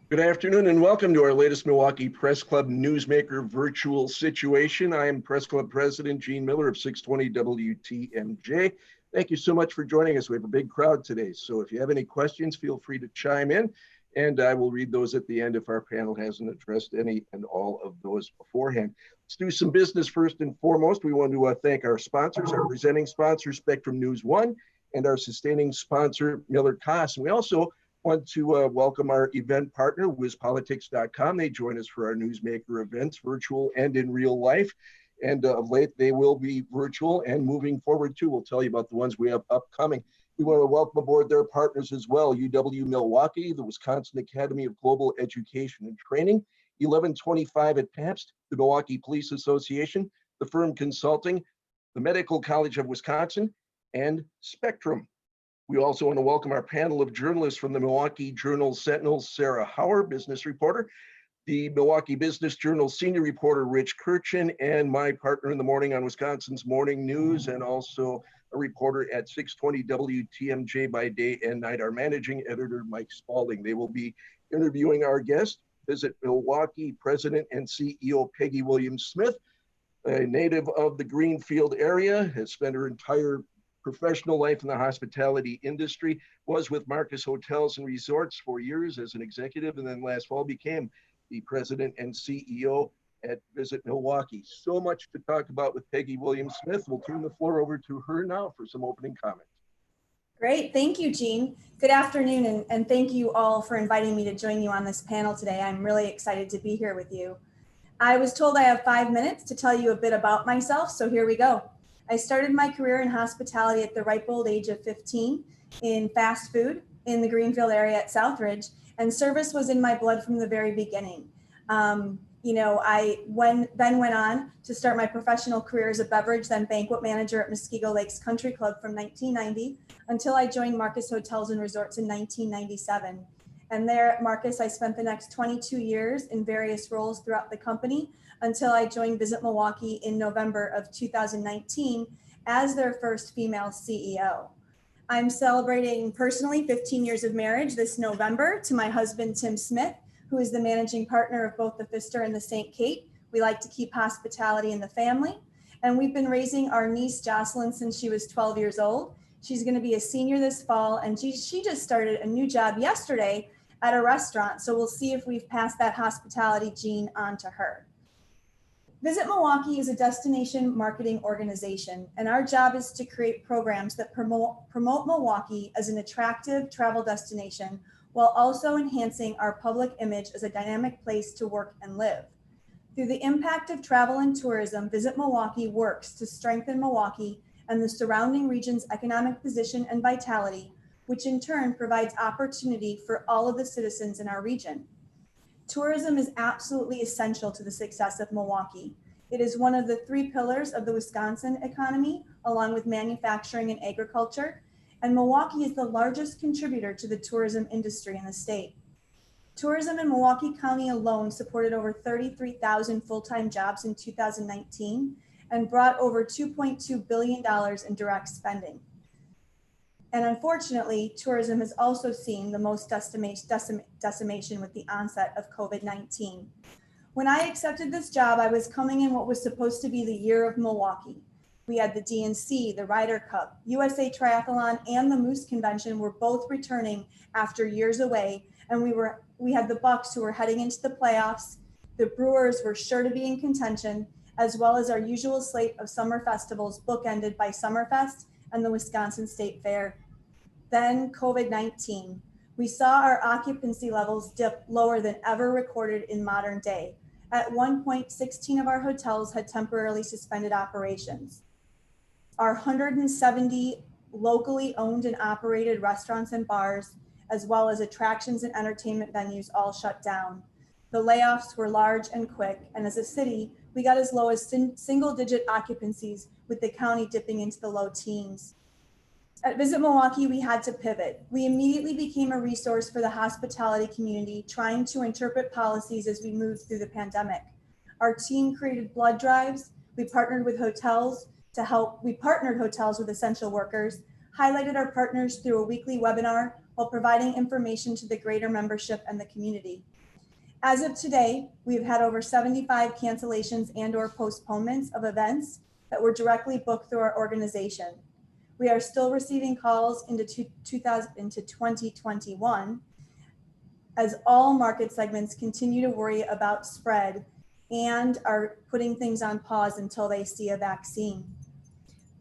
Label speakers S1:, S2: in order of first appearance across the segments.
S1: Good afternoon and welcome to our latest Milwaukee Press Club Newsmaker virtual situation. I am Press Club President Gene Miller of 620 WTMJ. Thank you so much for joining us. We have a big crowd today, so if you have any questions, feel free to chime in, and I will read those at the end if our panel hasn't addressed any and all of those beforehand. Let's do some business first and foremost. We want to thank our sponsors, our presenting sponsor, Spectrum News One, and our sustaining sponsor, Miller Koss. And we also want to welcome our event partner, WizPolitics.com. They join us for our newsmaker events, virtual and in real life. And of late, they will be virtual and moving forward too. We'll tell you about the ones we have upcoming. We want to welcome aboard their partners as well, UW Milwaukee, the Wisconsin Academy of Global Education and Training, 1125 at Pabst, the Milwaukee Police Association, the Firm Consulting, the Medical College of Wisconsin, and Spectrum. We also want to welcome our panel of journalists from the Milwaukee Journal Sentinel, Sarah Hauer, business reporter, the Milwaukee Business Journal senior reporter, Rich Kirchen, and my partner in the morning on Wisconsin's Morning News, and also a reporter at 620 WTMJ by day and night, our managing editor, Mike Spalding. They will be interviewing our guest, Visit Milwaukee President and CEO Peggy Williams-Smith, a native of the Greenfield area, has spent her entire professional life in the hospitality industry, was with Marcus Hotels and Resorts for years as an executive, and then last fall became the president and CEO at Visit Milwaukee. So much to talk about with Peggy Williams-Smith. We'll turn the floor over to her now for some opening comments.
S2: Great, thank you, Gene. Good afternoon, and thank you all for inviting me to join you on this panel today. I'm really excited to be here with you. I was told I have 5 minutes to tell you a bit about myself, so here we go. I started my career in hospitality at the ripe old age of 15 in fast food in the Greenfield area at Southridge, and service was in my blood from the very beginning. I then went on to start my professional career as a beverage, then banquet manager at Muskego Lakes Country Club from 1990 until I joined Marcus Hotels and Resorts in 1997. And there at Marcus, I spent the next 22 years in various roles throughout the company until I joined Visit Milwaukee in November of 2019 as their first female CEO. I'm celebrating personally 15 years of marriage this November to my husband, Tim Smith, who is the managing partner of both the Pfister and the St. Kate. We like to keep hospitality in the family. And we've been raising our niece, Jocelyn, since she was 12 years old. She's gonna be a senior this fall, and she just started a new job yesterday at a restaurant. So we'll see if we've passed that hospitality gene on to her. Visit Milwaukee is a destination marketing organization, and our job is to create programs that promote Milwaukee as an attractive travel destination while also enhancing our public image as a dynamic place to work and live. Through the impact of travel and tourism, Visit Milwaukee works to strengthen Milwaukee and the surrounding region's economic position and vitality, which in turn provides opportunity for all of the citizens in our region. Tourism is absolutely essential to the success of Milwaukee. It is one of the 3 pillars of the Wisconsin economy, along with manufacturing and agriculture, and Milwaukee is the largest contributor to the tourism industry in the state. Tourism in Milwaukee County alone supported over 33,000 full-time jobs in 2019 and brought over $2.2 billion in direct spending. And unfortunately, tourism has also seen the most decimation with the onset of COVID-19. When I accepted this job, I was coming in what was supposed to be the year of Milwaukee. We had the DNC, the Ryder Cup, USA Triathlon, and the Moose Convention were both returning after years away, and we had the Bucks who were heading into the playoffs. The Brewers were sure to be in contention, as well as our usual slate of summer festivals bookended by Summerfest and the Wisconsin State Fair. Then COVID-19. We saw our occupancy levels dip lower than ever recorded in modern day. At one point, 16 of our hotels had temporarily suspended operations. Our 170 locally owned and operated restaurants and bars, as well as attractions and entertainment venues, all shut down. The layoffs were large and quick, and as a city, we got as low as single-digit occupancies, with the county dipping into the low teens. At Visit Milwaukee, we had to pivot. We immediately became a resource for the hospitality community, trying to interpret policies as we moved through the pandemic. Our team created blood drives. We partnered hotels with essential workers, highlighted our partners through a weekly webinar while providing information to the greater membership and the community. As of today, we've had over 75 cancellations and/or postponements of events that were directly booked through our organization. We are still receiving calls into 2021 as all market segments continue to worry about spread and are putting things on pause until they see a vaccine.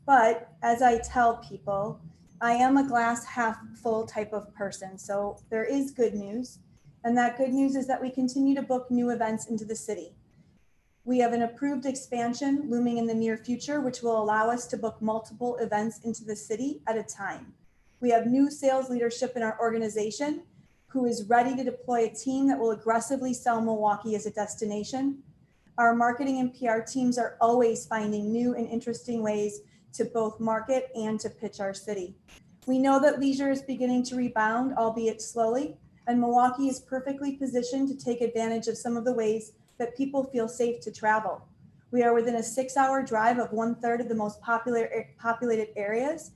S2: But as I tell people, I am a glass half full type of person. So there is good news. And that good news is that we continue to book new events into the city. We have an approved expansion looming in the near future, which will allow us to book multiple events into the city at a time. We have new sales leadership in our organization who is ready to deploy a team that will aggressively sell Milwaukee as a destination. Our marketing and PR teams are always finding new and interesting ways to both market and to pitch our city. We know that leisure is beginning to rebound, albeit slowly, and Milwaukee is perfectly positioned to take advantage of some of the ways that people feel safe to travel. We are within a 6-hour drive of 1/3 of the most populated areas.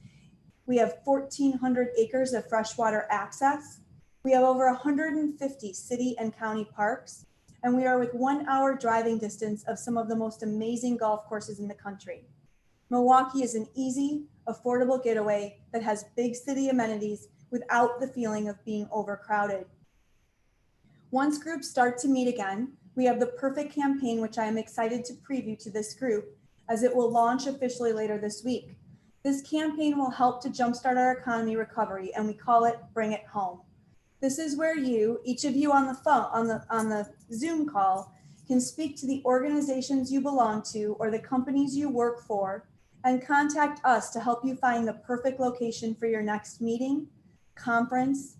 S2: We have 1,400 acres of freshwater access. We have over 150 city and county parks, and we are with 1 hour driving distance of some of the most amazing golf courses in the country. Milwaukee is an easy, affordable getaway that has big city amenities without the feeling of being overcrowded. Once groups start to meet again, we have the perfect campaign, which I am excited to preview to this group as it will launch officially later this week. This campaign will help to jumpstart our economy recovery, and we call it Bring It Home. This is where you, each of you on the phone, on the Zoom call, can speak to the organizations you belong to or the companies you work for and contact us to help you find the perfect location for your next meeting, conference,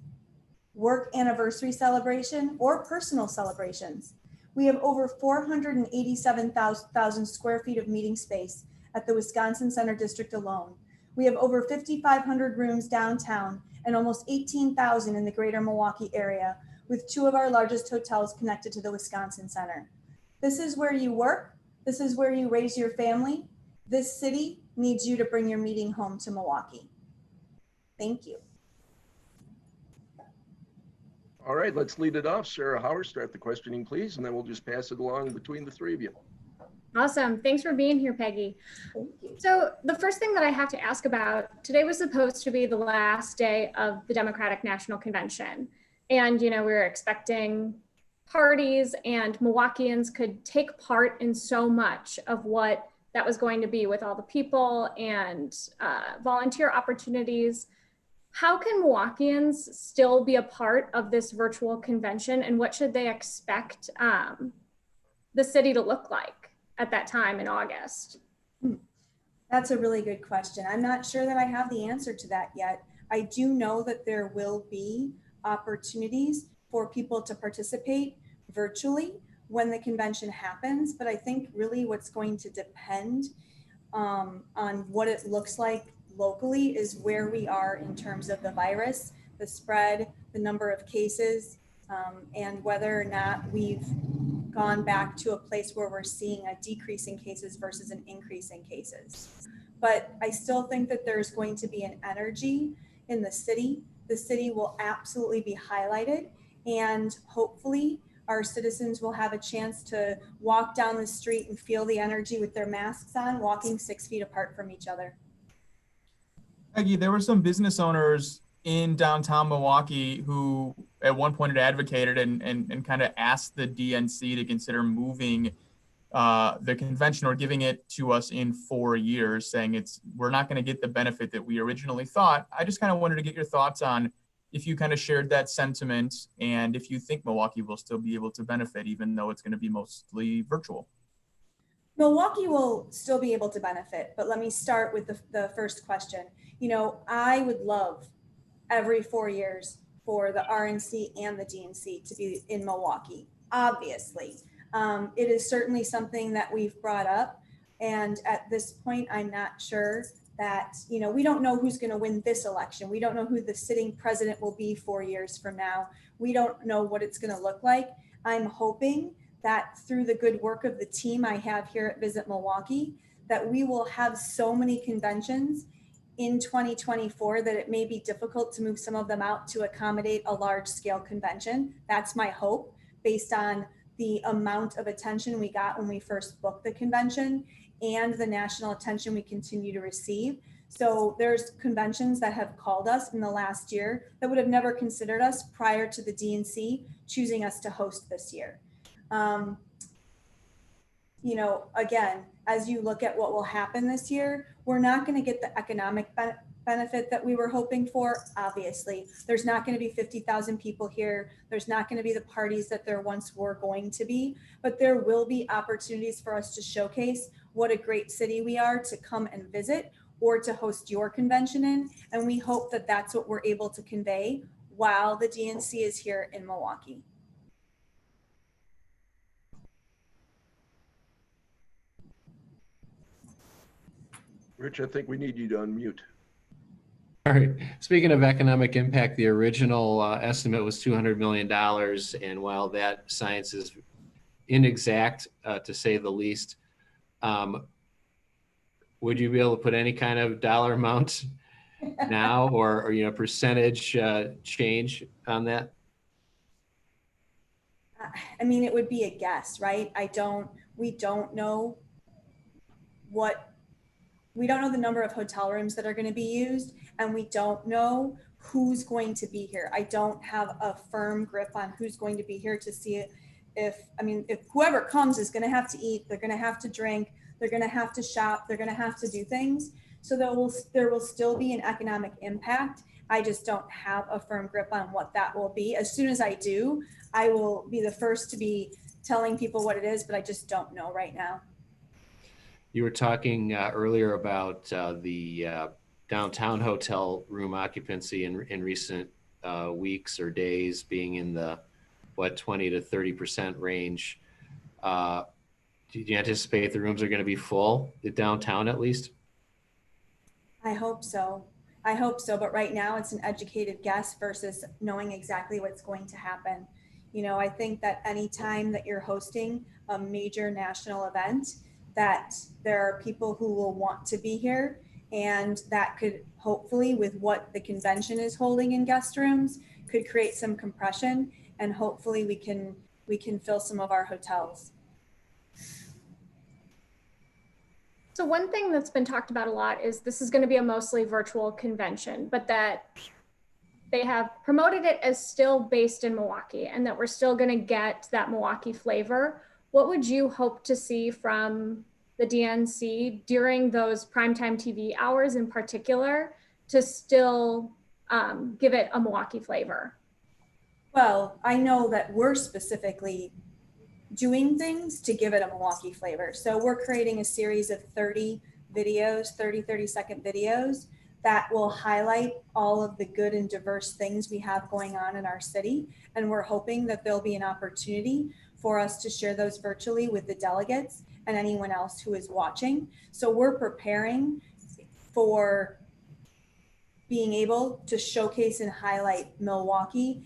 S2: work anniversary celebration, or personal celebrations. We have over 487,000 square feet of meeting space at the Wisconsin Center District alone. We have over 5,500 rooms downtown and almost 18,000 in the greater Milwaukee area, with 2 of our largest hotels connected to the Wisconsin Center. This is where you work. This is where you raise your family. This city needs you to bring your meeting home to Milwaukee. Thank you.
S1: All right, let's lead it off. Sarah Howard, start the questioning, please, and then we'll just pass it along between the 3 of you.
S3: Awesome. Thanks for being here, Peggy. So the first thing that I have to ask about, today was supposed to be the last day of the Democratic National Convention. And, we were expecting parties and Milwaukeeans could take part in so much of what that was going to be with all the people and volunteer opportunities. How can Milwaukeeans still be a part of this virtual convention, and what should they expect the city to look like at that time in August?
S2: That's a really good question. I'm not sure that I have the answer to that yet. I do know that there will be opportunities for people to participate virtually when the convention happens, but I think really what's going to depend on what it looks like locally is where we are in terms of the virus, the spread, the number of cases, and whether or not we've gone back to a place where we're seeing a decrease in cases versus an increase in cases. But I still think that there's going to be an energy in the city. The city will absolutely be highlighted, and hopefully our citizens will have a chance to walk down the street and feel the energy with their masks on, walking 6 feet apart from each other.
S4: Peggy, there were some business owners in downtown Milwaukee who at one point had advocated and kind of asked the DNC to consider moving the convention or giving it to us in 4 years, saying we're not going to get the benefit that we originally thought. I just kind of wanted to get your thoughts on if you kind of shared that sentiment and if you think Milwaukee will still be able to benefit, even though it's going to be mostly virtual.
S2: Milwaukee will still be able to benefit, but let me start with the first question. I would love every 4 years for the RNC and the DNC to be in Milwaukee. Obviously, it is certainly something that we've brought up. And at this point, I'm not sure that, we don't know who's going to win this election. We don't know who the sitting president will be 4 years from now. We don't know what it's going to look like. I'm hoping that through the good work of the team I have here at Visit Milwaukee, that we will have so many conventions in 2024 that it may be difficult to move some of them out to accommodate a large scale convention. That's my hope. based on the amount of attention we got when we first booked the convention and the national attention we continue to receive. So there's conventions that have called us in the last year that would have never considered us prior to the DNC choosing us to host this year. You know, again, as you look at what will happen this year, we're not going to get the economic benefit that we were hoping for. Obviously, there's not going to be 50,000 people here. There's not going to be the parties that there once were going to be, but there will be opportunities for us to showcase what a great city we are to come and visit or to host your convention in. And we hope that that's what we're able to convey while the DNC is here in Milwaukee.
S1: Rich, I think we need you to unmute.
S5: All right. Speaking of economic impact, the original estimate was $200 million. And while that science is inexact, to say the least, would you be able to put any kind of dollar amount now or you know, percentage change on that?
S2: I mean, it would be a guess, right? We don't know the number of hotel rooms that are going to be used, and we don't know who's going to be here. I don't have a firm grip on who's going to be here to see if whoever comes is going to have to eat, they're going to have to drink, they're going to have to shop, they're going to have to do things. So there will still be an economic impact. I just don't have a firm grip on what that will be. As soon as I do, I will be the first to be telling people what it is, but I just don't know right now.
S5: You were talking earlier about the downtown hotel room occupancy in recent weeks or days being in the 20 to 30% range. Do you anticipate the rooms are going to be full at downtown at least?
S2: I hope so. But right now it's an educated guess versus knowing exactly what's going to happen. You know, I think that anytime that you're hosting a major national event, that there are people who will want to be here, and that could hopefully, with what the convention is holding in guest rooms, could create some compression, and hopefully we can fill some of our hotels.
S3: So one thing that's been talked about a lot is this is going to be a mostly virtual convention, but that they have promoted it as still based in Milwaukee and that we're still going to get that Milwaukee flavor. What would you hope to see from the DNC during those primetime TV hours in particular to still give it a Milwaukee flavor?
S2: Well, I know that we're specifically doing things to give it a Milwaukee flavor. So we're creating a series of 30 30-second videos that will highlight all of the good and diverse things we have going on in our city. And we're hoping that there'll be an opportunity for us to share those virtually with the delegates and anyone else who is watching. So we're preparing for being able to showcase and highlight Milwaukee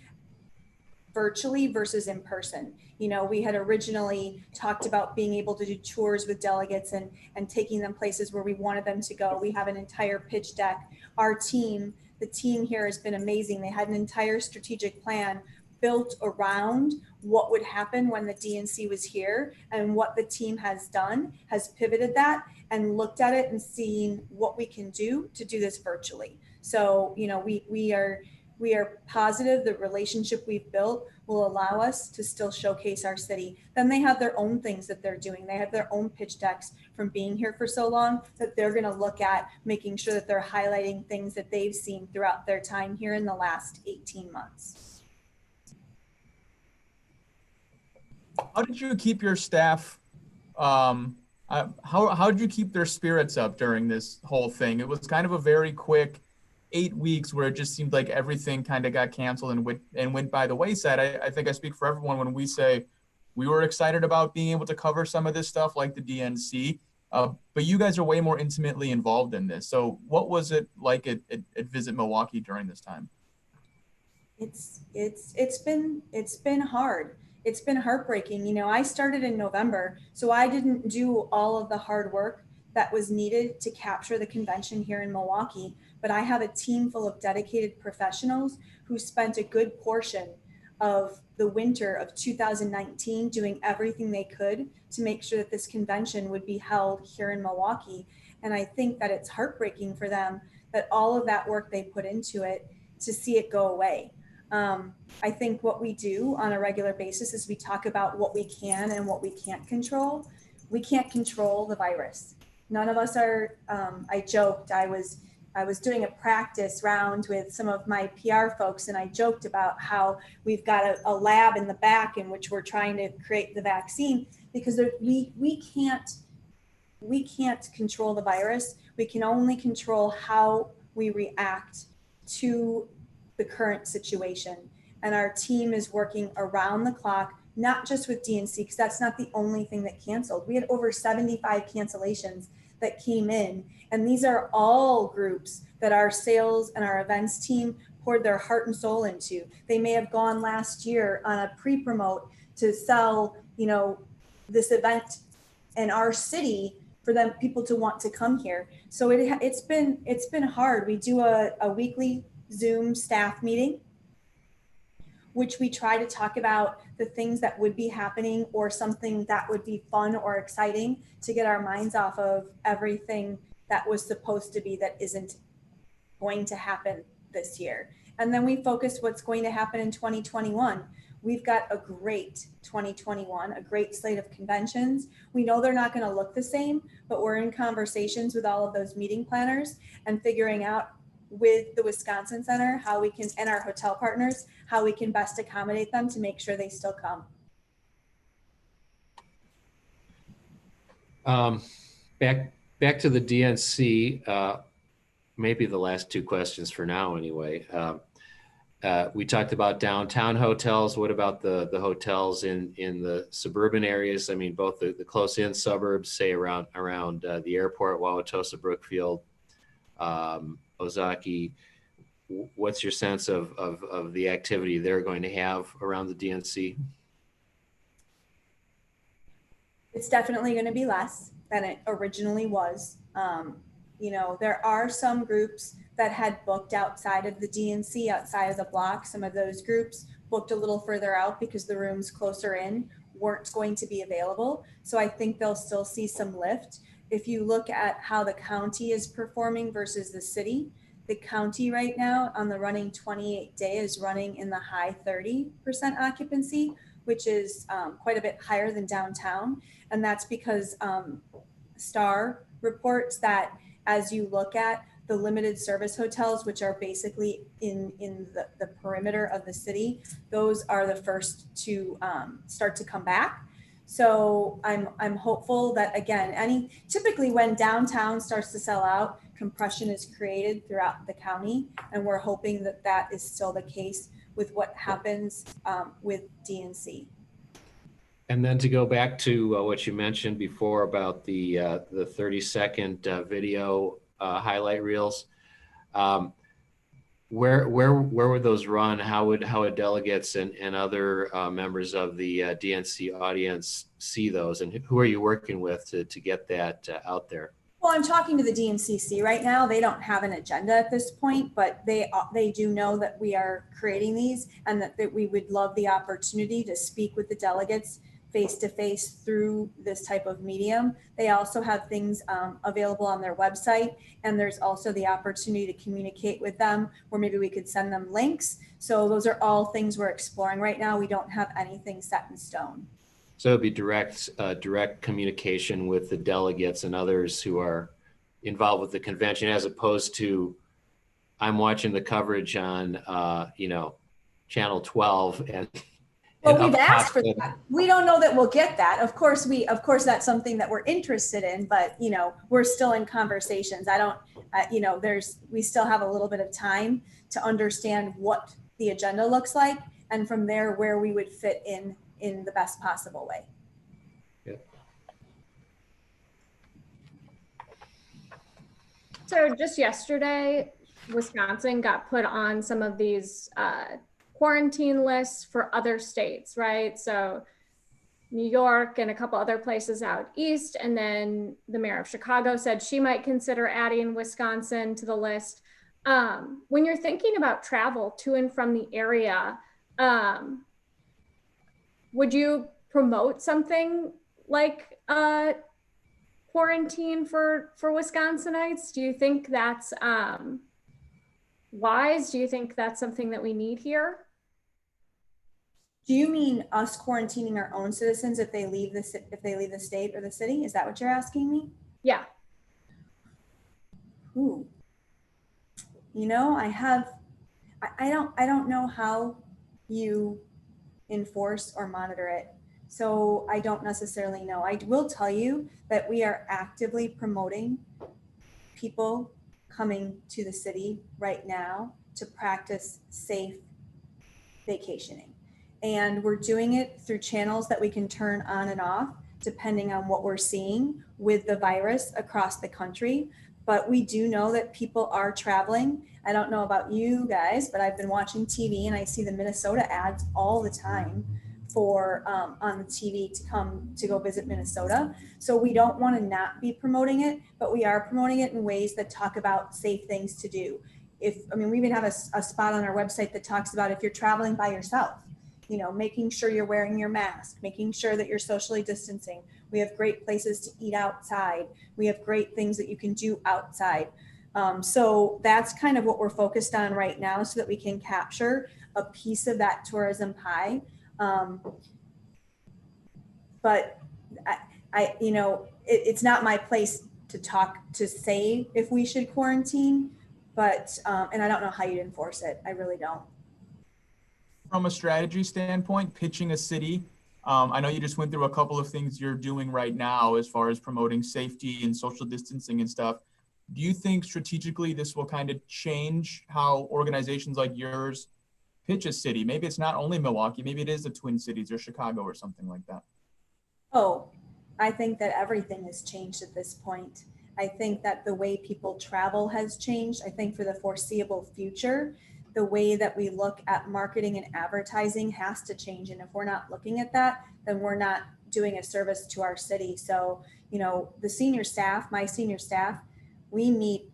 S2: virtually versus in person. You know, we had originally talked about being able to do tours with delegates and taking them places where we wanted them to go. We have an entire pitch deck. Our team, the team here has been amazing. They had an entire strategic plan built around what would happen when the DNC was here, and what the team has done has pivoted that and looked at it and seen what we can do to do this virtually. So, you know, we are positive the relationship we've built will allow us to still showcase our city. Then they have their own things that they're doing. They have their own pitch decks from being here for so long that they're going to look at making sure that they're highlighting things that they've seen throughout their time here in the last 18 months.
S4: How did you keep your staff? How did you keep their spirits up during this whole thing? It was kind of a very quick 8 weeks where it just seemed like everything kind of got canceled and went by the wayside. I think I speak for everyone when we say we were excited about being able to cover some of this stuff like the DNC, but you guys are way more intimately involved in this. So what was it like at Visit Milwaukee during this time?
S2: It's been hard. It's been heartbreaking. You know, I started in November, so I didn't do all of the hard work that was needed to capture the convention here in Milwaukee, but I have a team full of dedicated professionals who spent a good portion of the winter of 2019 doing everything they could to make sure that this convention would be held here in Milwaukee. And I think that it's heartbreaking for them that all of that work they put into it to see it go away. I think what we do on a regular basis is we talk about what we can and what we can't control. We can't control the virus. None of us are, I joked, I was doing a practice round with some of my PR folks, and I joked about how we've got a lab in the back in which we're trying to create the vaccine, because we can't control the virus. We can only control how we react to the current situation. And our team is working around the clock, not just with DNC, because that's not the only thing that canceled. We had over 75 cancellations that came in. And these are all groups that our sales and our events team poured their heart and soul into. They may have gone last year on a pre-promote to sell, this event in our city for them, people to want to come here. So it's been hard. We do a weekly Zoom staff meeting, which we try to talk about the things that would be happening or something that would be fun or exciting to get our minds off of everything that was supposed to be that isn't going to happen this year. And then we focus what's going to happen in 2021. We've got a great 2021, a great slate of conventions. We know they're not going to look the same, but we're in conversations with all of those meeting planners and figuring out with the Wisconsin Center, how we can, and our hotel partners, how we can best accommodate them to make sure they still come.
S5: Back to the DNC, maybe the last two questions for now anyway. We talked about downtown hotels. What about the hotels in the suburban areas? I mean, both the close-in suburbs, say around the airport, Wauwatosa, Brookfield, Ozaki. What's your sense of the activity they're going to have around the DNC?
S2: It's definitely going to be less than it originally was. There are some groups that had booked outside of the DNC, outside of the block. Some of those groups booked a little further out because the rooms closer in weren't going to be available. So I think they'll still see some lift. If you look at how the county is performing versus the city, the county right now on the running 28 day is running in the high 30% occupancy, which is quite a bit higher than downtown. And that's because STAR reports that as you look at the limited service hotels, which are basically in the perimeter of the city, those are the first to start to come back. So I'm hopeful that, again, typically when downtown starts to sell out, compression is created throughout the county, and we're hoping that that is still the case with what happens with DNC.
S5: And then to go back to what you mentioned before about the 30-second video highlight reels, where would those run? How would delegates and other members of the DNC audience see those, and who are you working with to get that out there?
S2: Well, I'm talking to the DNCC right now. They don't have an agenda at this point, but they do know that we are creating these, and that we would love the opportunity to speak with the delegates face-to-face through this type of medium. They also have things available on their website, and there's also the opportunity to communicate with them where maybe we could send them links. So those are all things we're exploring right now. We don't have anything set in stone.
S5: So it'd be direct communication with the delegates and others who are involved with the convention, as opposed to I'm watching the coverage on Channel 12 and
S2: well, we've asked for that. We don't know that we'll get that. Of course, that's something that we're interested in, but we're still in conversations. We still have a little bit of time to understand what the agenda looks like, and from there where we would fit in the best possible way.
S5: Yeah.
S3: So just yesterday, Wisconsin got put on some of these quarantine lists for other states, right? So New York and a couple other places out east. And then the mayor of Chicago said she might consider adding Wisconsin to the list. When you're thinking about travel to and from the area, would you promote something like quarantine for Wisconsinites? Do you think that's wise? Do you think that's something that we need here?
S2: Do you mean us quarantining our own citizens if they leave the state or the city? Is that what you're asking me?
S3: Yeah.
S2: Ooh. You know, I don't know how you enforce or monitor it. So I don't necessarily know. I will tell you that we are actively promoting people coming to the city right now to practice safe vacationing. And we're doing it through channels that we can turn on and off depending on what we're seeing with the virus across the country. But we do know that people are traveling. I don't know about you guys, but I've been watching TV and I see the Minnesota ads all the time for on the TV to come to go visit Minnesota. So we don't want to not be promoting it, but we are promoting it in ways that talk about safe things to do. We even have a spot on our website that talks about if you're traveling by yourself, you know, making sure you're wearing your mask, making sure that you're socially distancing. We have great places to eat outside. We have great things that you can do outside. So that's kind of what we're focused on right now so that we can capture a piece of that tourism pie. But I you know, it's not my place to say if we should quarantine, but, and I don't know how you'd enforce it. I really don't.
S4: From a strategy standpoint, pitching a city, I know you just went through a couple of things you're doing right now as far as promoting safety and social distancing and stuff. Do you think strategically this will kind of change how organizations like yours pitch a city? Maybe it's not only Milwaukee, maybe it is the Twin Cities or Chicago or something like that.
S2: Oh, I think that everything has changed at this point. I think that the way people travel has changed. I think for the foreseeable future, the way that we look at marketing and advertising has to change. And if we're not looking at that, then we're not doing a service to our city. So, you know, the senior staff, my senior staff, we meet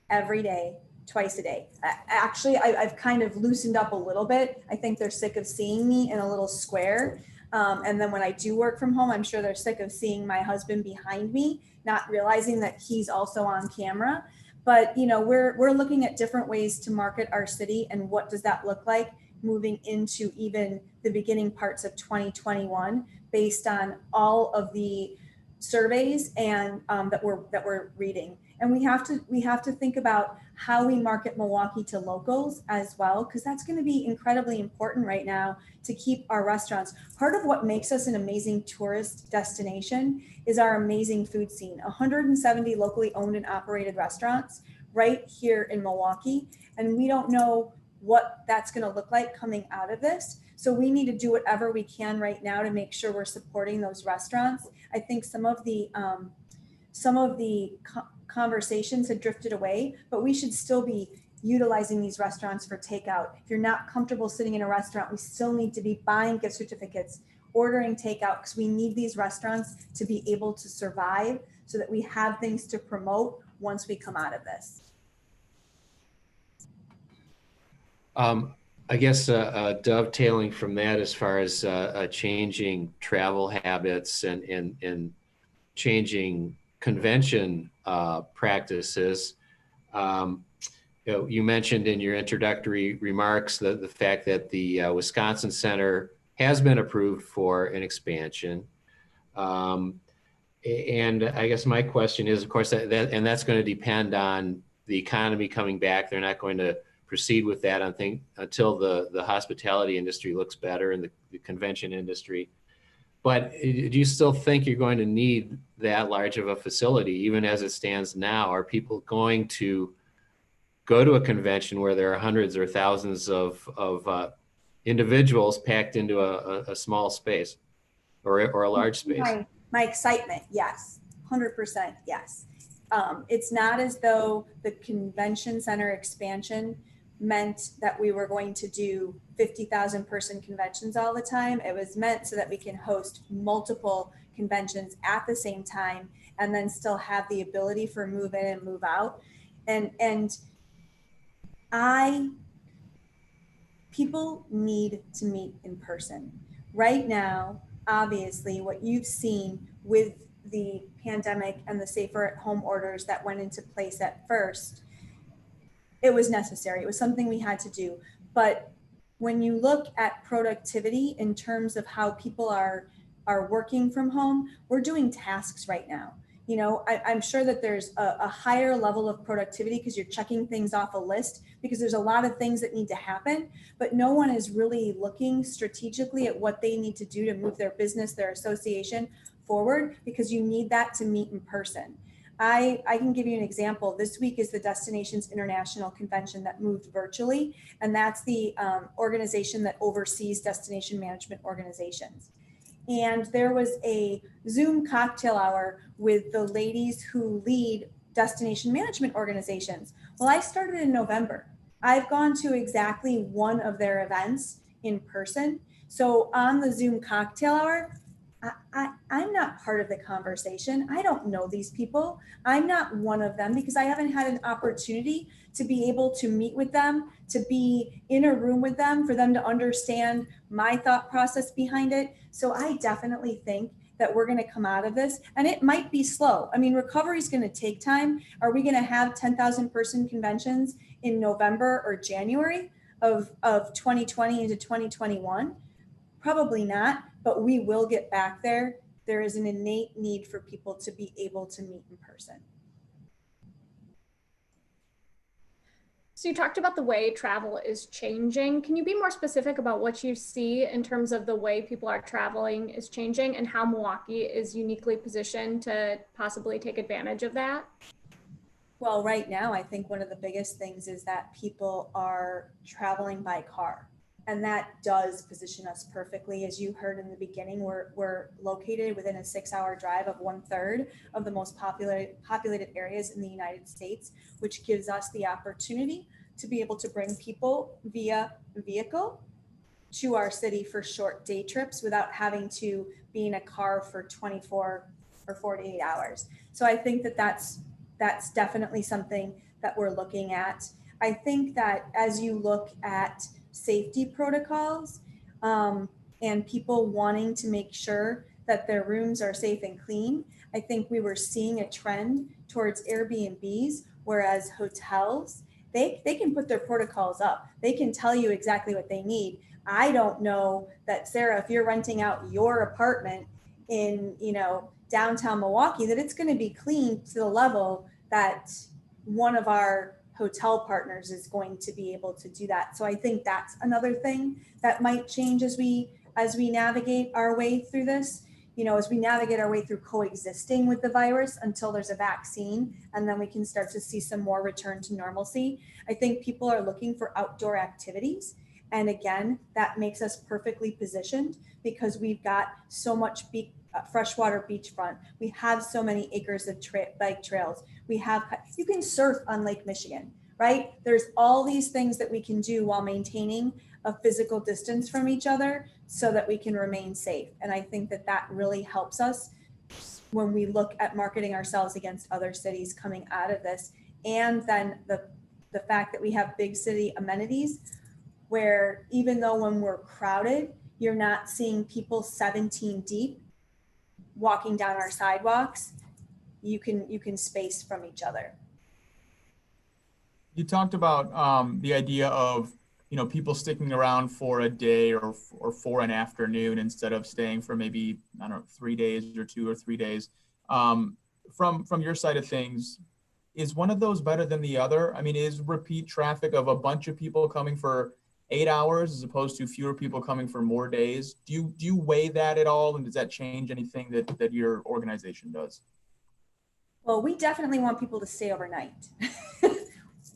S2: every day, twice a day. Actually, I've kind of loosened up a little bit. I think they're sick of seeing me in a little square. And then when I do work from home, I'm sure they're sick of seeing my husband behind me, not realizing that he's also on camera. But, you know, we're looking at different ways to market our city and what does that look like moving into even the beginning parts of 2021 based on all of the surveys and that we're reading. And we have to think about how we market Milwaukee to locals as well, because that's going to be incredibly important right now to keep our restaurants. Part of what makes us an amazing tourist destination is our amazing food scene. 170 locally owned and operated restaurants right here in Milwaukee. And we don't know what that's going to look like coming out of this. So we need to do whatever we can right now to make sure we're supporting those restaurants. I think some of the conversations had drifted away, but we should still be utilizing these restaurants for takeout. If you're not comfortable sitting in a restaurant, we still need to be buying gift certificates, ordering takeout, because we need these restaurants to be able to survive so that we have things to promote once we come out of this.
S5: I guess dovetailing from that, as far as changing travel habits and changing convention practices. You mentioned in your introductory remarks the fact that the Wisconsin Center has been approved for an expansion. And I guess my question is, of course, that's going to depend on the economy coming back. They're not going to proceed with that, I think, until the hospitality industry looks better and the convention industry. But do you still think you're going to need that large of a facility, even as it stands now? Are people going to go to a convention where there are hundreds or thousands of individuals packed into a small space or a large space?
S2: My excitement, yes, 100% yes. It's not as though the convention center expansion meant that we were going to do 50,000 person conventions all the time. It was meant so that we can host multiple conventions at the same time and then still have the ability for move in and move out. And people need to meet in person. right now, obviously, what you've seen with the pandemic and the safer at home orders that went into place at first, it was necessary. It was something we had to do. But when you look at productivity in terms of how people are working from home, we're doing tasks right now. You know, I'm sure that there's a higher level of productivity because you're checking things off a list, because there's a lot of things that need to happen, but no one is really looking strategically at what they need to do to move their business, their association forward, because you need that to meet in person. I can give you an example. This week is the Destinations International Convention that moved virtually, and that's the organization that oversees destination management organizations. And there was a Zoom cocktail hour with the ladies who lead destination management organizations. Well, I started in November. I've gone to exactly one of their events in person. So on the Zoom cocktail hour, I'm not part of the conversation. I don't know these people. I'm not one of them because I haven't had an opportunity to be able to meet with them, to be in a room with them, for them to understand my thought process behind it. So I definitely think that we're going to come out of this, and it might be slow. I mean, recovery is going to take time. Are we going to have 10,000 person conventions in November or January of 2020 into 2021? Probably not, but we will get back there. There is an innate need for people to be able to meet in person.
S3: So you talked about the way travel is changing. Can you be more specific about what you see in terms of the way people are traveling is changing and how Milwaukee is uniquely positioned to possibly take advantage of that?
S2: Well, right now, I think one of the biggest things is that people are traveling by car. And that does position us perfectly. As you heard in the beginning, we're located within a 6-hour drive of 1/3 of the most populated areas in the United States, which gives us the opportunity to be able to bring people via vehicle to our city for short day trips without having to be in a car for 24 or 48 hours. So I think that that's definitely something that we're looking at. I think that as you look at safety protocols and people wanting to make sure that their rooms are safe and clean, I think we were seeing a trend towards Airbnbs, whereas hotels, they can put their protocols up. They can tell you exactly what they need. I don't know that, Sarah, if you're renting out your apartment in, downtown Milwaukee, that it's going to be clean to the level that one of our hotel partners is going to be able to do that. So I think that's another thing that might change as we navigate our way through this, as we navigate our way through coexisting with the virus until there's a vaccine, and then we can start to see some more return to normalcy. I think people are looking for outdoor activities. And again, that makes us perfectly positioned because we've got so much freshwater beachfront. We have so many acres of bike trails. You can surf on Lake Michigan, right? There's all these things that we can do while maintaining a physical distance from each other so that we can remain safe. And I think that really helps us when we look at marketing ourselves against other cities coming out of this. And then the fact that we have big city amenities where even though when we're crowded, you're not seeing people 17 deep walking down our sidewalks, you can space from each other.
S4: You talked about the idea of people sticking around for a day or for an afternoon instead of staying for maybe 3 days or 2 or 3 days. From your side of things, is one of those better than the other? I mean, is repeat traffic of a bunch of people coming for 8 hours as opposed to fewer people coming for more days? Do you weigh that at all, and does that change anything that your organization does?
S2: Well, we definitely want people to stay overnight.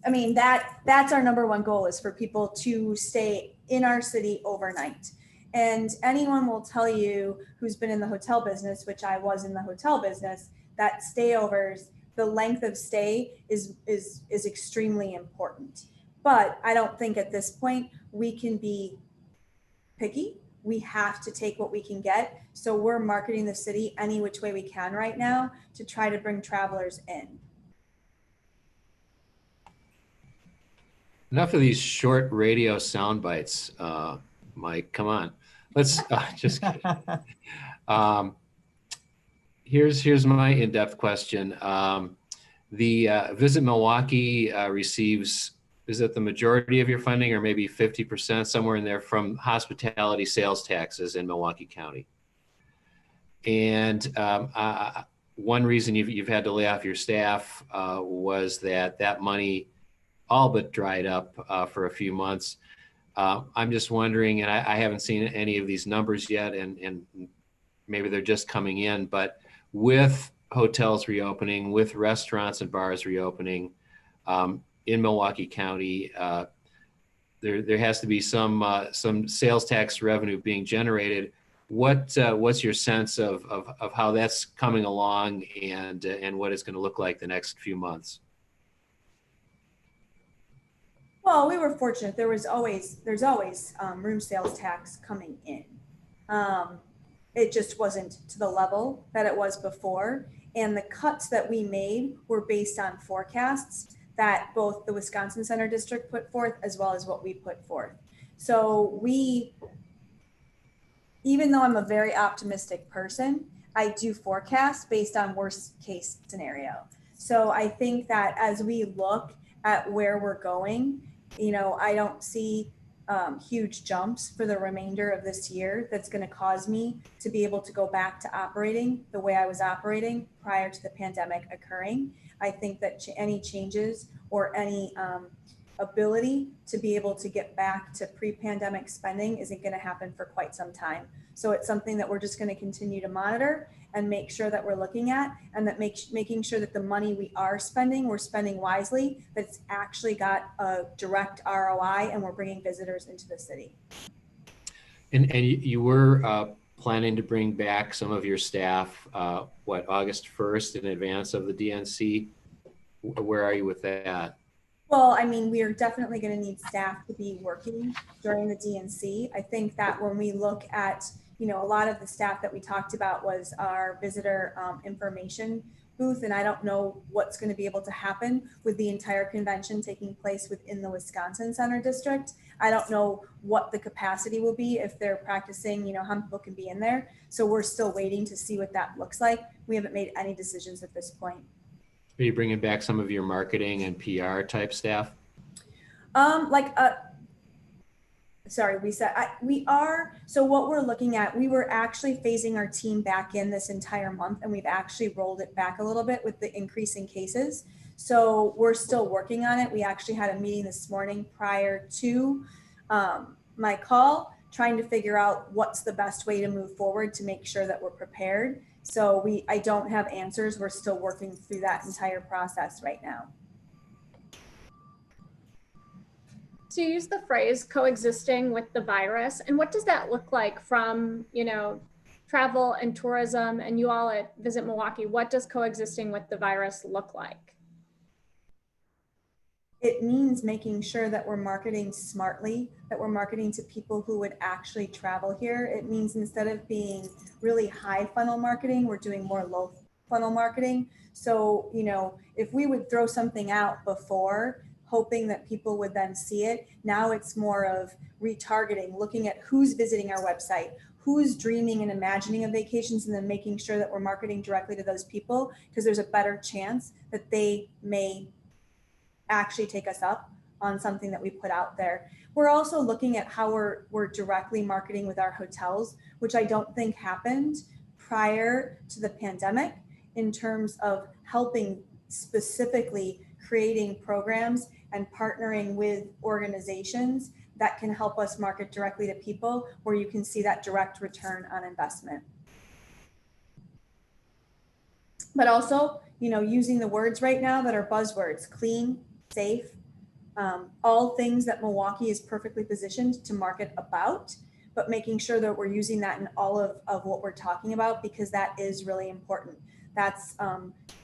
S2: I mean, that's our number one goal, is for people to stay in our city overnight. And anyone will tell you who's been in the hotel business, which I was in the hotel business, that stayovers, the length of stay is extremely important. But I don't think at this point we can be picky. We have to take what we can get. So we're marketing the city any which way we can right now to try to bring travelers in.
S5: Enough of these short radio sound bites, Mike. Come on. let's just kidding. Here's my in-depth question. The Visit Milwaukee receives, is it the majority of your funding, or maybe 50%, somewhere in there, from hospitality sales taxes in Milwaukee County? And one reason you've had to lay off your staff was that money all but dried up for a few months. I'm just wondering, and I haven't seen any of these numbers yet, and maybe they're just coming in, but with hotels reopening, with restaurants and bars reopening in Milwaukee County, there has to be some sales tax revenue being generated. What's your sense of how that's coming along, and what it's going to look like the next few months?
S2: Well, we were fortunate. There's always room sales tax coming in. It just wasn't to the level that it was before. And the cuts that we made were based on forecasts that both the Wisconsin Center District put forth, as well as what we put forth. So even though I'm a very optimistic person, I do forecast based on worst case scenario. So I think that as we look at where we're going, I don't see huge jumps for the remainder of this year that's going to cause me to be able to go back to operating the way I was operating prior to the pandemic occurring. I think that any changes or any ability to be able to get back to pre-pandemic spending isn't going to happen for quite some time. So it's something that we're just going to continue to monitor and make sure that we're looking at, and that making sure that the money we are spending, we're spending wisely, that it's actually got a direct ROI and we're bringing visitors into the city.
S5: And you were planning to bring back some of your staff, August 1st, in advance of the DNC? Where are you with that?
S2: Well, I mean, we are definitely going to need staff to be working during the DNC. I think that when we look at, a lot of the staff that we talked about was our visitor information booth, and I don't know what's going to be able to happen with the entire convention taking place within the Wisconsin Center District. I don't know what the capacity will be if they're practicing, how many people can be in there. So we're still waiting to see what that looks like. We haven't made any decisions at this point.
S5: Are you bringing back some of your marketing and PR type staff? We are. So what we're looking at, we were actually phasing our team back in this entire month, and we've actually rolled it back a little bit with the increase in cases. So we're still working on it. We actually had a meeting this morning prior to my call, trying to figure out what's the best way to move forward to make sure that we're prepared. So I don't have answers. We're still working through that entire process right now.
S3: So you use the phrase coexisting with the virus, and what does that look like from, travel and tourism, and you all at Visit Milwaukee? What does coexisting with the virus look like?
S2: It means making sure that we're marketing smartly, that we're marketing to people who would actually travel here. It means instead of being really high funnel marketing, we're doing more low funnel marketing. So, if we would throw something out before, hoping that people would then see it, now it's more of retargeting, looking at who's visiting our website, who's dreaming and imagining of vacations, and then making sure that we're marketing directly to those people, because there's a better chance that they may actually take us up on something that we put out there. We're also looking at how we're directly marketing with our hotels, which I don't think happened prior to the pandemic, in terms of helping specifically creating programs and partnering with organizations that can help us market directly to people, where you can see that direct return on investment. But also, using the words right now that are buzzwords: clean, safe, all things that Milwaukee is perfectly positioned to market about, but making sure that we're using that in all of what we're talking about, because that is really important. That's,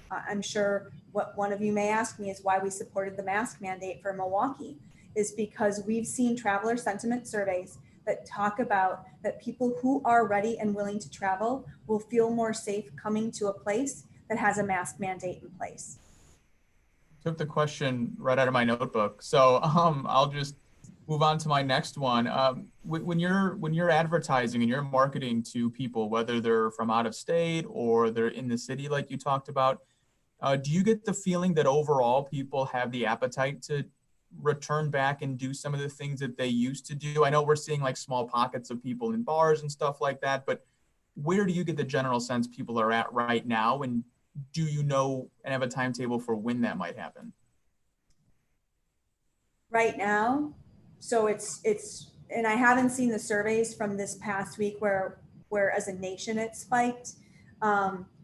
S2: I'm sure what one of you may ask me is why we supported the mask mandate for Milwaukee, is because we've seen traveler sentiment surveys that talk about that people who are ready and willing to travel will feel more safe coming to a place that has a mask mandate in place.
S4: Took the question right out of my notebook. So I'll just move on to my next one. When you're advertising and you're marketing to people, whether they're from out of state or they're in the city, like you talked about, do you get the feeling that overall people have the appetite to return back and do some of the things that they used to do? I know we're seeing like small pockets of people in bars and stuff like that, but where do you get the general sense people are at right now? And do you know and have a timetable for when that might happen?
S2: Right now, so it's, and I haven't seen the surveys from this past week where as a nation it spiked.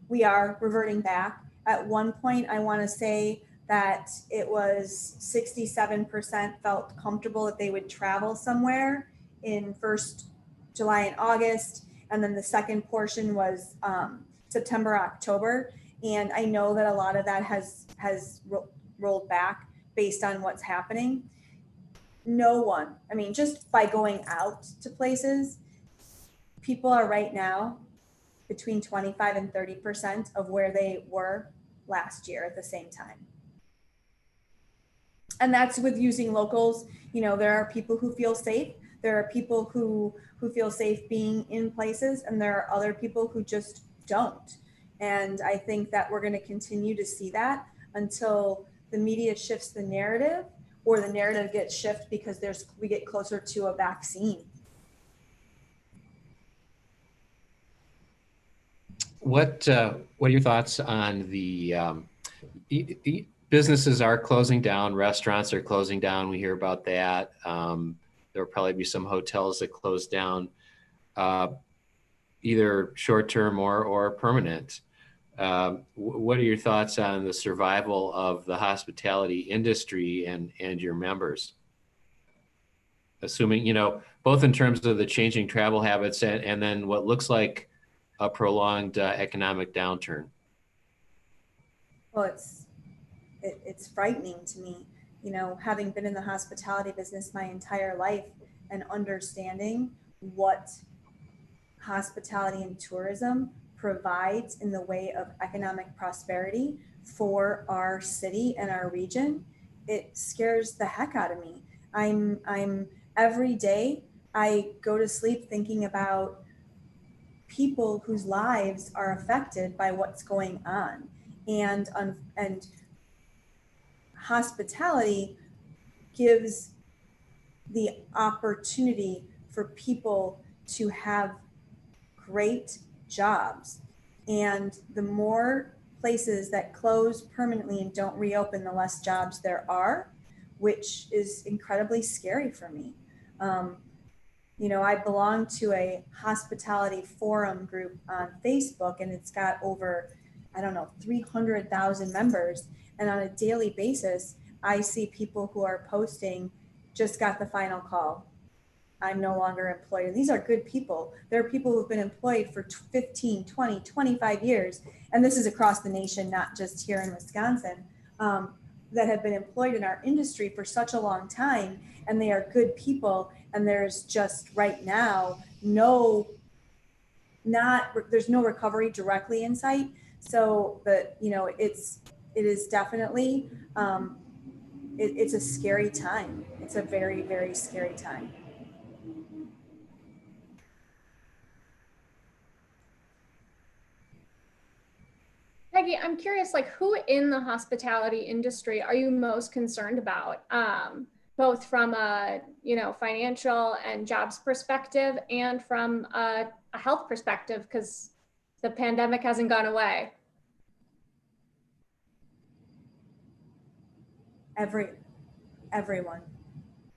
S2: We are reverting back. At one point, I want to say that it was 67% felt comfortable that they would travel somewhere in first July and August. And then the second portion was September, October. And I know that a lot of that has rolled back based on what's happening. No one, I mean, just by going out to places, people are right now between 25 and 30% of where they were last year at the same time. And that's with using locals. You know, there are people who feel safe. There are people who feel safe being in places, and there are other people who just don't. And I think that we're going to continue to see that until the media shifts the narrative, or the narrative gets shifted because we get closer to a vaccine.
S5: What are your thoughts on the businesses are closing down, restaurants are closing down. We hear about that. There'll probably be some hotels that close down, either short-term or permanent. What are your thoughts on the survival of the hospitality industry and your members? Assuming, you know, both in terms of the changing travel habits and then what looks like a prolonged economic downturn.
S2: Well, it's frightening to me, you know, having been in the hospitality business my entire life and understanding what hospitality and tourism provides in the way of economic prosperity for our city and our region. It scares the heck out of me. I'm every day I go to sleep thinking about people whose lives are affected by what's going on, and hospitality gives the opportunity for people to have great jobs. And the more places that close permanently and don't reopen, the less jobs there are, which is incredibly scary for me. You know, I belong to a hospitality forum group on Facebook, and it's got over, 300,000 members. And on a daily basis, I see people who are posting, just got the final call. I'm no longer employed. And these are good people. There are people who've been employed for 15, 20, 25 years. And this is across the nation, not just here in Wisconsin, that have been employed in our industry for such a long time. And they are good people. And there's just right now, there's no recovery directly in sight. So, but you know, it is definitely, it's a scary time. It's a very, very scary time.
S3: Peggy, I'm curious, like, who in the hospitality industry are you most concerned about, both from a financial and jobs perspective, and from a health perspective, because the pandemic hasn't gone away?
S2: Everyone,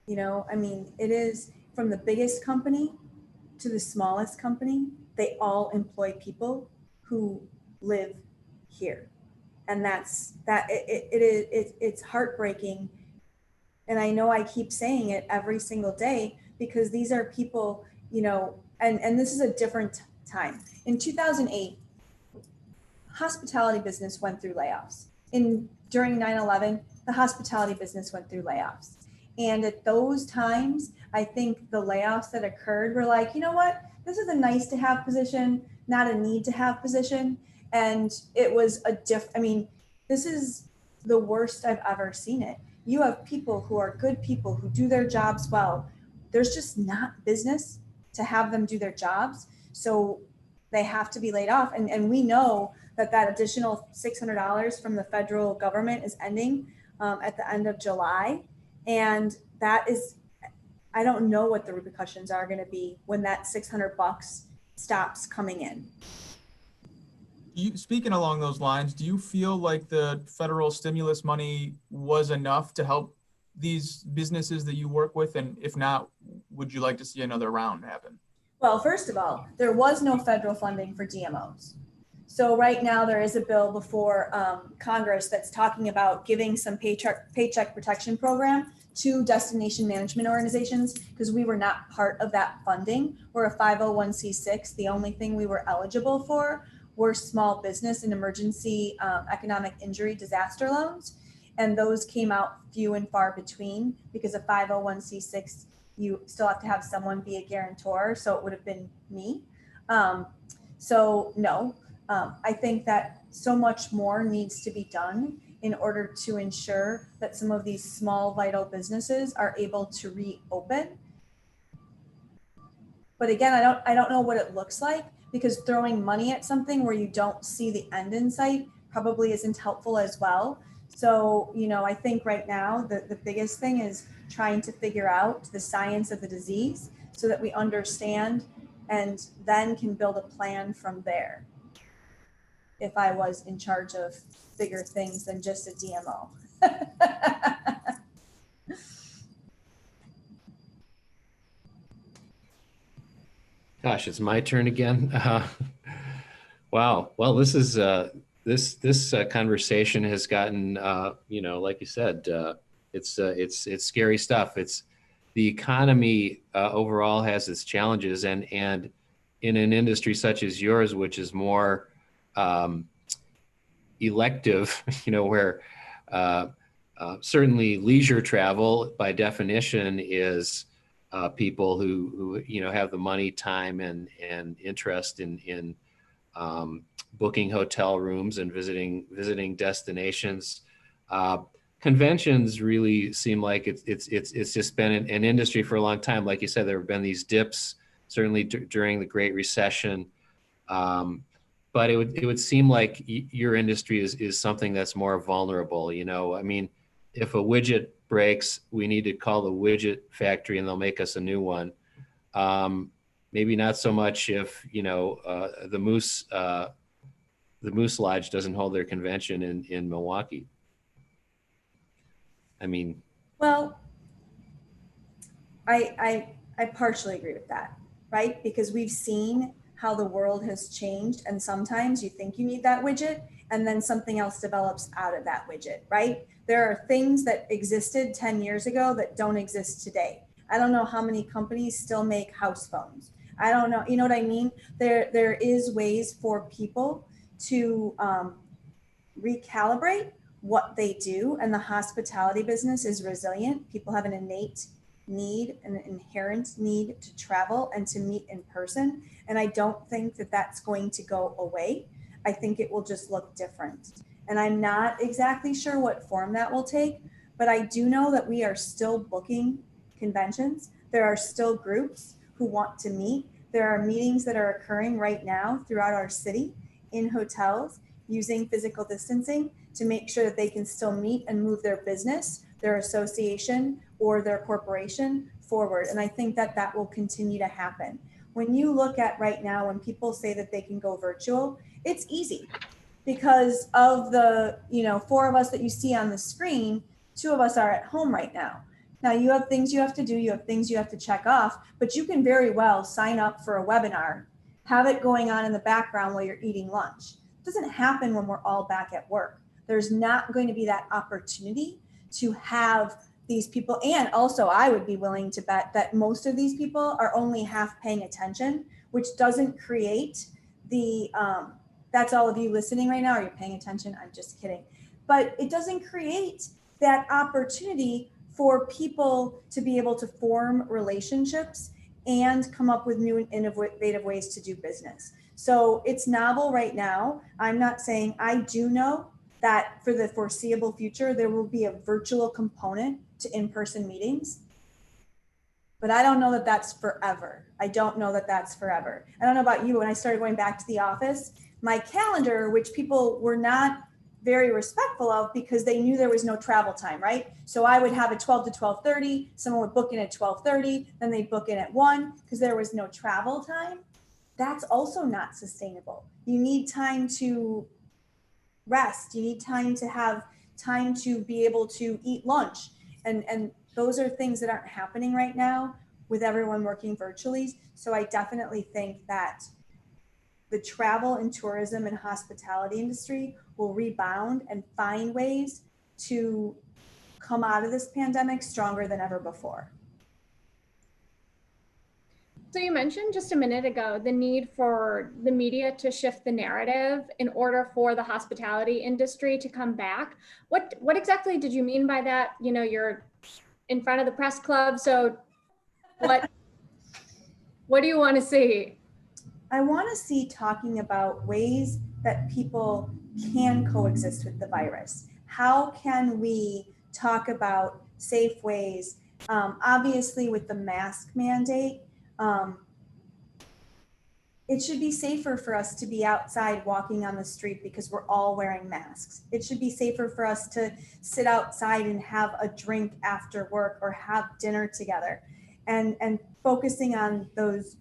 S2: you know, I mean, it is from the biggest company to the smallest company. They all employ people who live here, and it's heartbreaking. And I know I keep saying it every single day, because these are people, you know, and this is a different time. In 2008, hospitality business went through layoffs. During 9/11, the hospitality business went through layoffs. And at those times, I think the layoffs that occurred were like, you know what, this is a nice to have position, not a need to have position. And it was this is the worst I've ever seen it. you have people who are good people who do their jobs well. There's just not business to have them do their jobs. So they have to be laid off. And we know that additional $600 from the federal government is ending at the end of July. And that is, I don't know what the repercussions are going to be when that $600 stops coming in.
S4: Speaking along those lines, do you feel like the federal stimulus money was enough to help these businesses that you work with? And if not, would you like to see another round happen?
S2: Well, first of all, there was no federal funding for DMOs. So right now there is a bill before Congress that's talking about giving some paycheck protection program to destination management organizations, because we were not part of that funding. We're a 501c6. The only thing we were eligible for were small business and emergency economic injury disaster loans. And those came out few and far between, because a 501c6, you still have to have someone be a guarantor. So it would have been me. So no, I think that so much more needs to be done in order to ensure that some of these small vital businesses are able to reopen. But again, I don't know what it looks like, because throwing money at something where you don't see the end in sight probably isn't helpful as well. So, you know, I think right now the biggest thing is trying to figure out the science of the disease so that we understand and then can build a plan from there. If I was in charge of bigger things than just a DMO.
S5: Gosh, it's my turn again. Wow. Well, this is this conversation has gotten you know, like you said, it's scary stuff. It's the economy overall has its challenges, and in an industry such as yours, which is more elective, you know, where certainly leisure travel by definition is people who you know have the money, time, and interest in booking hotel rooms and visiting destinations. Conventions really seem like it's just been an industry for a long time. Like you said, there have been these dips, certainly during the Great Recession. But it would seem like your industry is something that's more vulnerable. You know, I mean, if a widget breaks, we need to call the widget factory and they'll make us a new one. Maybe not so much if, you know, the Moose Lodge doesn't hold their convention in Milwaukee. I mean,
S2: well, I partially agree with that, right? Because we've seen how the world has changed, and sometimes you think you need that widget and then something else develops out of that widget, right? There are things that existed 10 years ago that don't exist today. I don't know how many companies still make house phones. I don't know, you know what I mean? There is ways for people to recalibrate what they do, and the hospitality business is resilient. People have an innate need, an inherent need to travel and to meet in person. And I don't think that that's going to go away. I think it will just look different. And I'm not exactly sure what form that will take, but I do know that we are still booking conventions. There are still groups who want to meet. There are meetings that are occurring right now throughout our city in hotels using physical distancing to make sure that they can still meet and move their business, their association, or their corporation forward. And I think that that will continue to happen. When you look at right now, when people say that they can go virtual, it's easy because of the, you know, 4 of us that you see on the screen, 2 of us are at home right now. Now you have things you have to do, you have things you have to check off, but you can very well sign up for a webinar, have it going on in the background while you're eating lunch. It doesn't happen when we're all back at work. There's not going to be that opportunity to have these people. And also I would be willing to bet that most of these people are only half paying attention, which doesn't create the, that's all of you listening right now. Are you paying attention? I'm just kidding. But it doesn't create that opportunity for people to be able to form relationships and come up with new and innovative ways to do business. So it's novel right now. I'm not saying, I do know that for the foreseeable future, there will be a virtual component to in-person meetings. But I don't know that that's forever. I don't know that that's forever. I don't know about you. When I started going back to the office, my calendar, which people were not very respectful of because they knew there was no travel time, right? So I would have a 12 to 12:30, someone would book in at 12:30, then they'd book in at 1 because there was no travel time. That's also not sustainable. You need time to rest. You need time to have time to be able to eat lunch. And those are things that aren't happening right now with everyone working virtually. So I definitely think that the travel and tourism and hospitality industry will rebound and find ways to come out of this pandemic stronger than ever before.
S3: So you mentioned just a minute ago the need for the media to shift the narrative in order for the hospitality industry to come back. What exactly did you mean by that? You know, you're in front of the press club, so what do you want to see?
S2: I want to see talking about ways that people can coexist with the virus. How can we talk about safe ways? Obviously, with the mask mandate, it should be safer for us to be outside walking on the street because we're all wearing masks. It should be safer for us to sit outside and have a drink after work or have dinner together, and focusing on those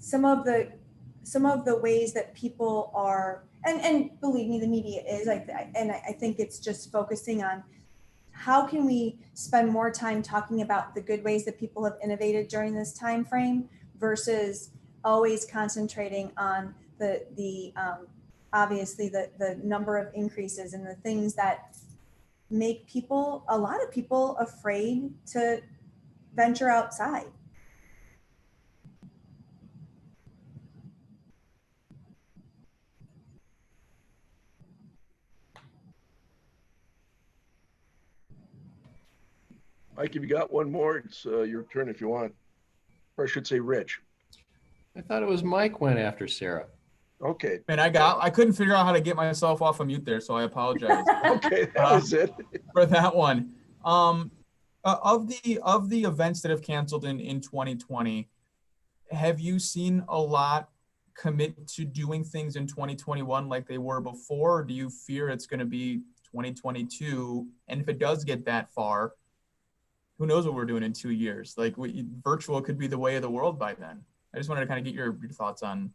S2: some of the ways that people are, and believe me, the media is, I think it's just focusing on how can we spend more time talking about the good ways that people have innovated during this time frame versus always concentrating on the obviously the number of increases and the things that make a lot of people afraid to venture outside.
S1: Mike, if you got one more, it's your turn if you want. Or I should say Rich.
S5: I thought it was Mike went after Sarah.
S1: Okay.
S4: And I couldn't figure out how to get myself off of mute there, so I apologize.
S1: Okay, that was it.
S4: For that one. Of the events that have canceled in 2020, have you seen a lot commit to doing things in 2021 like they were before? Or do you fear it's going to be 2022? And if it does get that far, who knows what we're doing in 2 years? Like virtual could be the way of the world by then. I just wanted to kind of get your thoughts on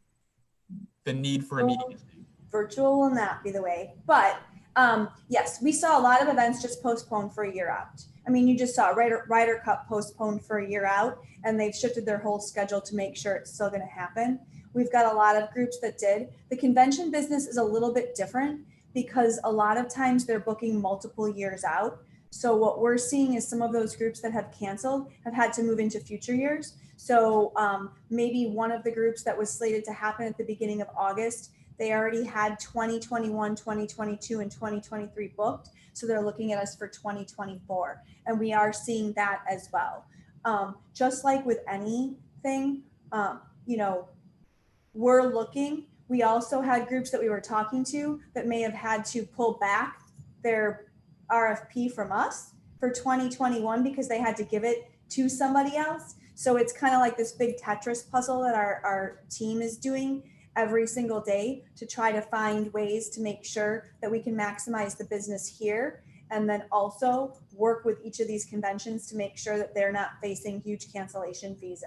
S4: the need for immediacy.
S2: Virtual will not be the way, but yes, we saw a lot of events just postponed for a year out. I mean, you just saw Ryder Cup postponed for a year out, and they've shifted their whole schedule to make sure it's still going to happen. We've got a lot of groups that did. The convention business is a little bit different because a lot of times they're booking multiple years out. So what we're seeing is some of those groups that have canceled have had to move into future years. So maybe one of the groups that was slated to happen at the beginning of August, they already had 2021, 2022, and 2023 booked. So they're looking at us for 2024. And we are seeing that as well. Just like with anything, we're looking. We also had groups that we were talking to that may have had to pull back their RFP from us for 2021 because they had to give it to somebody else. So it's kind of like this big Tetris puzzle that our team is doing every single day to try to find ways to make sure that we can maximize the business here, and then also work with each of these conventions to make sure that they're not facing huge cancellation fees.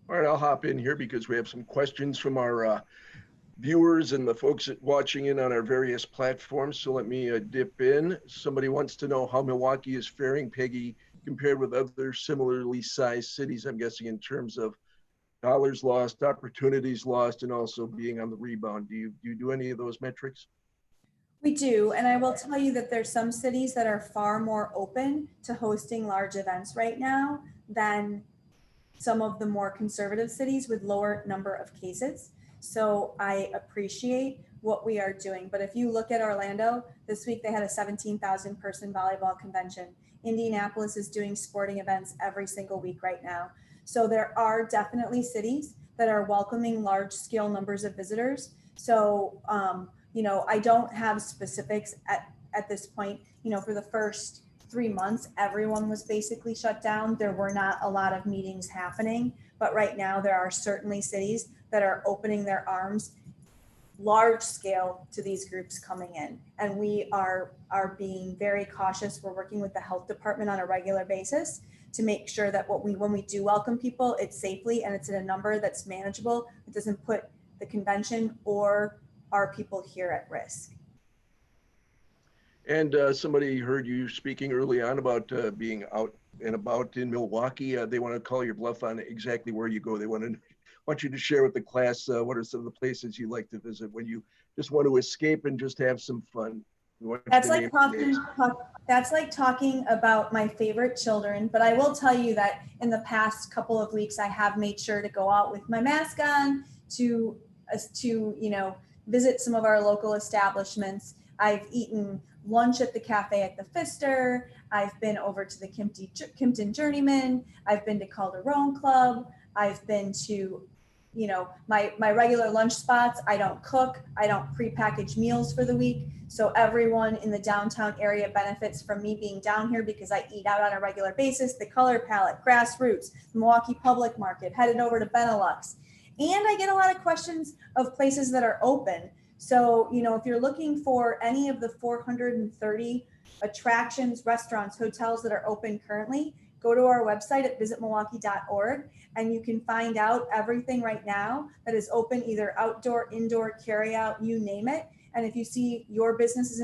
S1: All right, I'll hop in here because we have some questions from our viewers and the folks watching in on our various platforms. So let me dip in. Somebody wants to know how Milwaukee is faring, Peggy, compared with other similarly sized cities, I'm guessing in terms of dollars lost, opportunities lost, and also being on the rebound. Do you do any of those metrics?
S2: We do, and I will tell you that there's some cities that are far more open to hosting large events right now than some of the more conservative cities with lower number of cases. So I appreciate what we are doing. But if you look at Orlando, this week they had a 17,000 person volleyball convention. Indianapolis is doing sporting events every single week right now. So there are definitely cities that are welcoming large scale numbers of visitors. So, I don't have specifics at this point. For the first 3 months, everyone was basically shut down. There were not a lot of meetings happening, but right now there are certainly cities that are opening their arms large scale to these groups coming in. And we are being very cautious. We're working with the health department on a regular basis to make sure that when we do welcome people, it's safely and it's in a number that's manageable. It doesn't put the convention or our people here at risk.
S1: And somebody heard you speaking early on about being out and about in Milwaukee. They want to call your bluff on exactly where you go. They want you to share with the class what are some of the places you like to visit when you just want to escape and just have some fun.
S2: That's like talking about my favorite children, but I will tell you that in the past couple of weeks, I have made sure to go out with my mask on to visit some of our local establishments. I've eaten lunch at the cafe at the Pfister. I've been over to the Kimpton Journeyman. I've been to Calderon Club. I've been to, my regular lunch spots. I don't cook. I don't prepackaged meals for the week. So everyone in the downtown area benefits from me being down here because I eat out on a regular basis. The Color Palette, Grassroots, Milwaukee Public Market, headed over to Benelux. And I get a lot of questions of places that are open. So, if you're looking for any of the 430 attractions, restaurants, hotels that are open currently, go to our website at visitmilwaukee.org and you can find out everything right now that is open, either outdoor, indoor, carry out, you name it. And if you see your business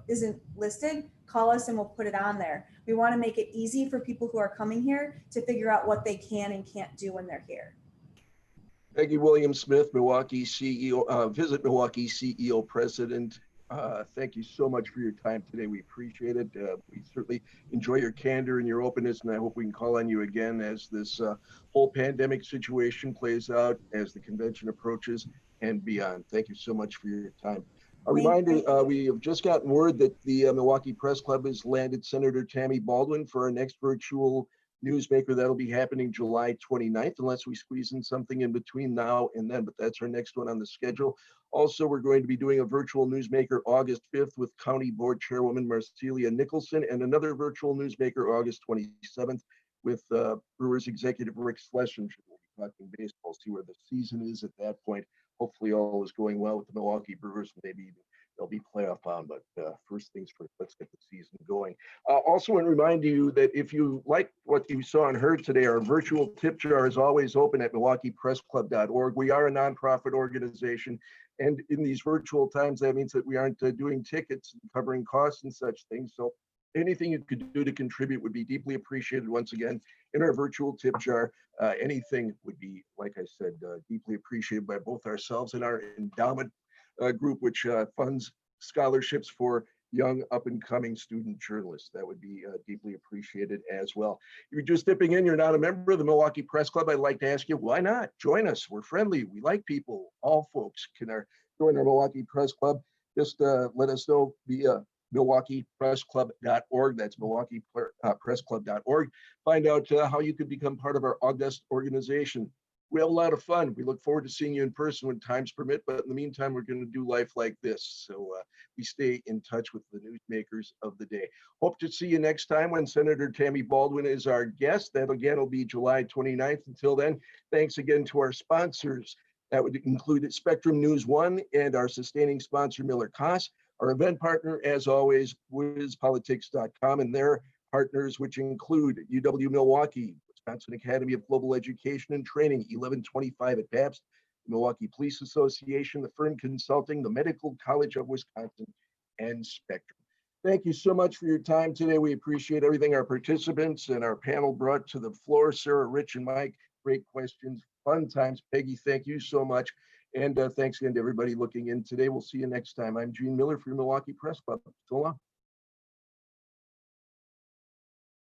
S2: isn't listed, call us and we'll put it on there. We want to make it easy for people who are coming here to figure out what they can and can't do when they're here.
S1: Peggy Williams-Smith, Milwaukee CEO, Visit Milwaukee CEO President. Thank you so much for your time today. We appreciate it. We certainly enjoy your candor and your openness, and I hope we can call on you again as this whole pandemic situation plays out, as the convention approaches and beyond. Thank you so much for your time. A reminder, we have just gotten word that the Milwaukee Press Club has landed Senator Tammy Baldwin for our next virtual newsmaker. That'll be happening July 29th, unless we squeeze in something in between now and then, but that's our next one on the schedule. Also, we're going to be doing a virtual newsmaker August 5th with County Board Chairwoman Marcelia Nicholson, and another virtual newsmaker August 27th with Brewers executive Rick Schlesinger. We'll be talking baseball, see where the season is at that point. Hopefully all is going well with the Milwaukee Brewers. Maybe they'll be playoff bound, but first things first, let's get the season going. Also want to remind you that if you like what you saw and heard today, our virtual tip jar is always open at milwaukeepressclub.org. We are a nonprofit organization, and in these virtual times, that means that we aren't doing tickets and covering costs and such things. So anything you could do to contribute would be deeply appreciated. Once again, in our virtual tip jar, anything would be, like I said, deeply appreciated by both ourselves and our endowment group, which funds scholarships for young up-and-coming student journalists. That would be deeply appreciated as well. If you're just dipping in, you're not a member of the Milwaukee Press Club, I'd like to ask you, why not? Join us. We're friendly. We like people. All folks can join our Milwaukee Press Club. Just let us know via milwaukeepressclub.org. That's milwaukeepressclub.org. Find out how you could become part of our august organization. We have a lot of fun. We look forward to seeing you in person when times permit, but in the meantime, we're going to do life like this. So we stay in touch with the newsmakers of the day. Hope to see you next time when Senator Tammy Baldwin is our guest. That again will be July 29th. Until then, thanks again to our sponsors. That would include Spectrum News One and our sustaining sponsor, Miller Koss. Our event partner, as always, WizPolitics.com, and their partners, which include UW Milwaukee, Wisconsin Academy of Global Education and Training, 1125 at Pabst, the Milwaukee Police Association, the Firm Consulting, the Medical College of Wisconsin, and Spectrum. Thank you so much for your time today. We appreciate everything our participants and our panel brought to the floor. Sarah, Rich, and Mike, great questions, fun times. Peggy, thank you so much. And thanks again to everybody looking in today. We'll see you next time. I'm Gene Miller for Milwaukee Press Club. So long.